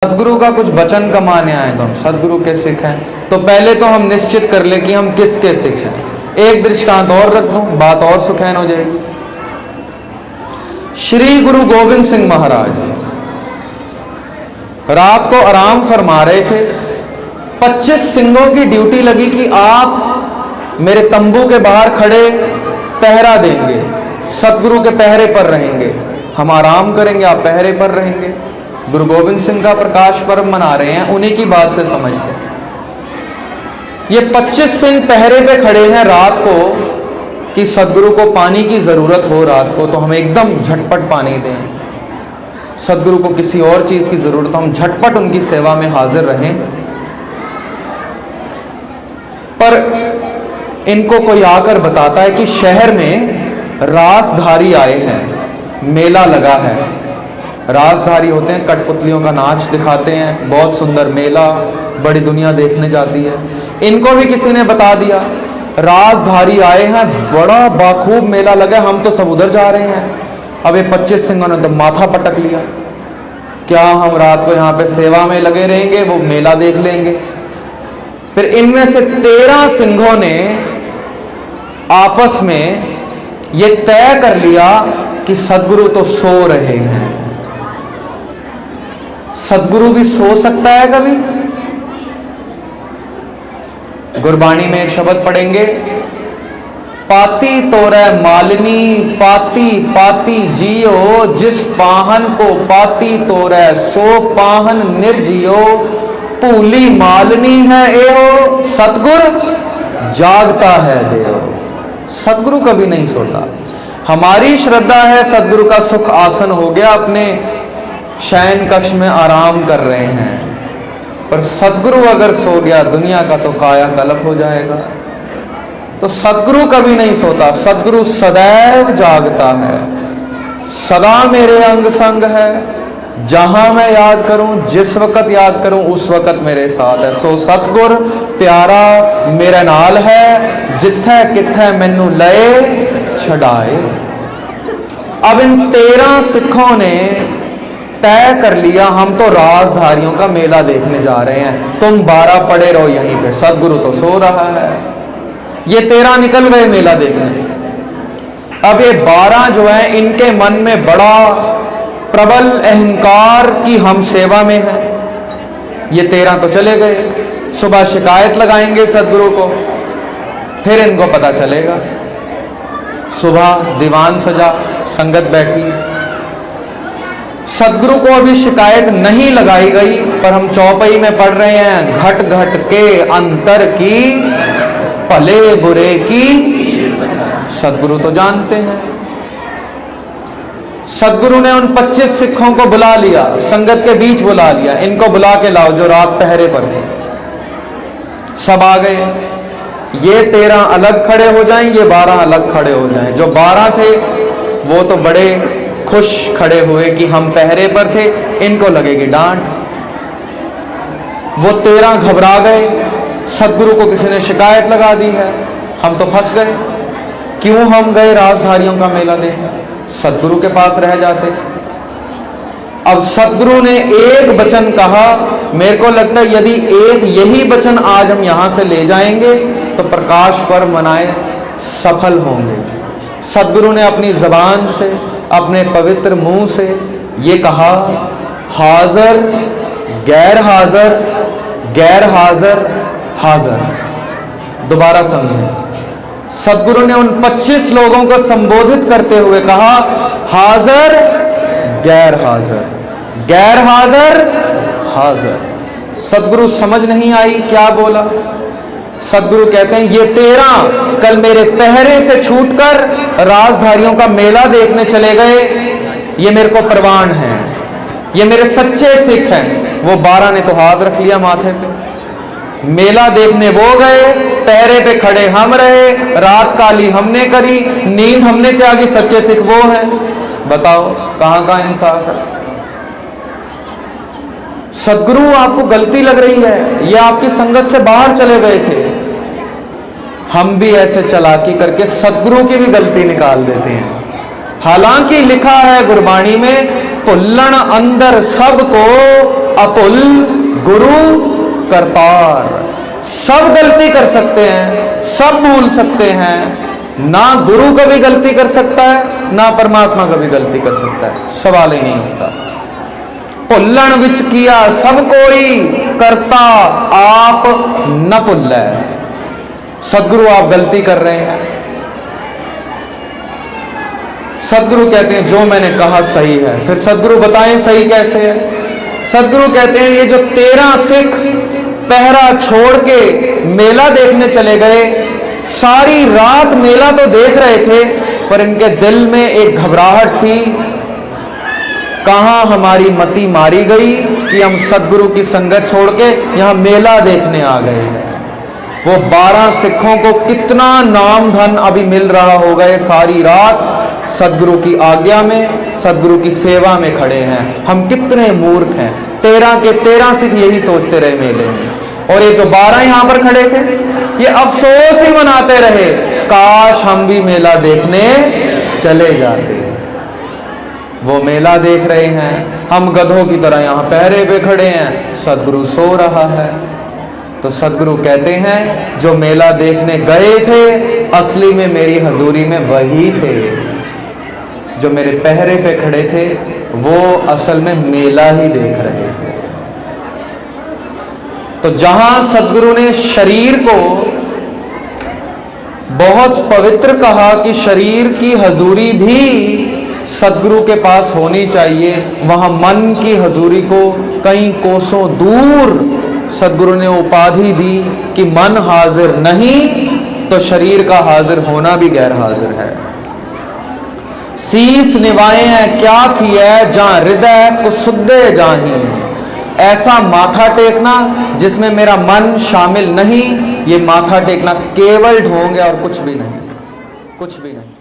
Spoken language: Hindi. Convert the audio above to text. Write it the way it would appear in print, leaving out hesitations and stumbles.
सदगुरु का कुछ वचन कमाने आए तो हम सदगुरु के सिख हैं। तो पहले तो हम निश्चित कर ले कि हम किसके सिख हैं। एक दृष्टांत और रख दूं, बात और सुखैन हो जाएगी। श्री गुरु गोविंद सिंह महाराज रात को आराम फरमा रहे थे। 25 सिंहों की ड्यूटी लगी कि आप मेरे तंबू के बाहर खड़े पहरा देंगे, सतगुरु के पहरे पर रहेंगे। हम आराम करेंगे, आप पहरे पर रहेंगे। गुरु गोविंद सिंह का प्रकाश पर्व मना रहे हैं, उन्हीं की बात से समझते हैं। ये 25 सिंह पहरे पे खड़े हैं रात को कि सदगुरु को पानी की जरूरत हो रात को, तो हम एकदम झटपट पानी दें। सदगुरु को किसी और चीज की जरूरत हो, हम झटपट उनकी सेवा में हाजिर रहें। पर इनको कोई आकर बताता है कि शहर में रासधारी आए हैं, मेला लगा है। रासधारी होते हैं, कठपुतलियों का नाच दिखाते हैं, बहुत सुंदर मेला, बड़ी दुनिया देखने जाती है। इनको भी किसी ने बता दिया रासधारी आए हैं, बड़ा बाखूब मेला लगा, हम तो सब उधर जा रहे हैं। अब ये 25 सिंहों ने तो माथा पटक लिया, क्या हम रात को यहाँ पे सेवा में लगे रहेंगे, वो मेला देख लेंगे। फिर इनमें से 13 सिंहों ने आपस में ये तय कर लिया कि सदगुरु तो सो रहे हैं। सदगुरु भी सो सकता है कभी? गुरबाणी में एक शब्द पढ़ेंगे, पाती तोरै मालिनी पाती पाती जियो, जिस पाहन को पाती तोरै सो पाहन निर्जियो, भूली मालिनी है एहो सतगुर जागता है देव। सदगुरु कभी नहीं सोता। हमारी श्रद्धा है सदगुरु का सुख आसन हो गया, अपने शयन कक्ष में आराम कर रहे हैं। पर सदगुरु अगर सो गया दुनिया का तो कायाकल्प हो जाएगा। तो सदगुरु कभी नहीं सोता, सदगुरु सदैव जागता है, सदा मेरे अंग संग है। जहां मैं याद करूं, जिस वक्त याद करूं, उस वक्त मेरे साथ है। सो सतगुर प्यारा मेरे नाल है, जिथे किथे मैनू लए छड़ाए। अब इन 13 सिखों ने तय कर लिया हम तो राजधारियों का मेला देखने जा रहे हैं, तुम 12 पड़े रहो यहीं पे, सदगुरु तो सो रहा है। ये 13 निकल गए मेला देखने। अब ये 12 जो है इनके मन में बड़ा प्रबल अहंकार कि हम सेवा में हैं। ये 13 तो चले गए, सुबह शिकायत लगाएंगे सदगुरु को, फिर इनको पता चलेगा। सुबह दीवान सजा, संगत बैठी, सदगुरु को अभी शिकायत नहीं लगाई गई, पर हम चौपाई में पढ़ रहे हैं, घट घट के अंतर की भले बुरे की सदगुरु तो जानते हैं। सदगुरु ने उन 25 सिखों को बुला लिया, संगत के बीच बुला लिया, इनको बुला के लाओ जो रात पहरे पर थे। सब आ गए। ये 13 अलग खड़े हो जाएं, ये 12 अलग खड़े हो जाएं। जो 12 थे वो तो बड़े खुश खड़े हुए कि हम पहरे पर थे, इनको लगेगी डांट। वो 13 घबरा गए, सदगुरु को किसी ने शिकायत लगा दी है, हम तो फंस गए। क्यों हम गए राजधारियों का मेला देखने, सदगुरु के पास रह जाते। अब सदगुरु ने एक वचन कहा, मेरे को लगता है यदि एक यही वचन आज हम यहां से ले जाएंगे तो प्रकाश पर्व मनाए सफल होंगे। सदगुरु ने अपनी जबान से, अपने पवित्र मुंह से ये कहा, हाजर गैर हाजर, गैर हाजर हाजर। दोबारा समझें, सदगुरु ने उन 25 लोगों को संबोधित करते हुए कहा, हाजर गैर हाजर, गैर हाजर हाजर। सदगुरु समझ नहीं आई क्या बोला। सदगुरु कहते हैं ये 13 कल मेरे पहरे से छूटकर राजधारियों का मेला देखने चले गए, ये मेरे को प्रवान हैं, ये मेरे सच्चे सिख हैं। वो 12 ने तो हाथ रख लिया माथे पे। मेला देखने वो गए, पहरे पे खड़े हम रहे, रात काली हमने करी, नींद हमने त्यागी, सच्चे सिख वो हैं। बताओ कहां का इंसाफ है। सदगुरु आपको गलती लग रही है, ये आपकी संगत से बाहर चले गए थे। हम भी ऐसे चालाकी करके सदगुरु की भी गलती निकाल देते हैं। हालांकि लिखा है गुरबाणी में, भुल्लण अंदर सबको अपुल गुरु करतार। सब गलती कर सकते हैं, सब भूल सकते हैं, ना गुरु कभी गलती कर सकता है ना परमात्मा कभी गलती कर सकता है, सवाल ही नहीं उठता। भुल्लन विच किया सब कोई, करता आप न भुल्लै। सदगुरु आप गलती कर रहे हैं, सदगुरु कहते हैं जो मैंने कहा सही है। फिर सदगुरु बताएं सही कैसे है। सदगुरु कहते हैं ये जो 13 सिख पहरा छोड़ के मेला देखने चले गए, सारी रात मेला तो देख रहे थे पर इनके दिल में एक घबराहट थी, कहां हमारी मति मारी गई कि हम सदगुरु की संगत छोड़ के यहां मेला देखने आ गए हैं। वो 12 सिखों को कितना नाम धन अभी मिल रहा होगा, ये सारी रात सदगुरु की आज्ञा में, सदगुरु की सेवा में खड़े हैं। हम कितने मूर्ख हैं। 13 के 13 सिख यही सोचते रहे मेले में, और ये जो 12 यहां पर खड़े थे ये अफसोस ही मनाते रहे, काश हम भी मेला देखने चले जाते। वो मेला देख रहे हैं, हम गधों की तरह यहां पहरे पे खड़े हैं, सदगुरु सो रहा है। तो सदगुरु कहते हैं जो मेला देखने गए थे असली में मेरी हजूरी में वही थे, जो मेरे पहरे पे खड़े थे वो असल में मेला ही देख रहे थे। तो जहां सदगुरु ने शरीर को बहुत पवित्र कहा कि शरीर की हजूरी भी सदगुरु के पास होनी चाहिए, वहां मन की हजूरी को कई कोसों दूर सदगुरु ने उपाधि दी कि मन हाजिर नहीं तो शरीर का हाजिर होना भी गैर हाजिर है। शीस निवाए क्या थी है जहां हृदय कुसुदे जाही। ऐसा माथा टेकना जिसमें मेरा मन शामिल नहीं, ये माथा टेकना केवल ढोंग है और कुछ भी नहीं, कुछ भी नहीं।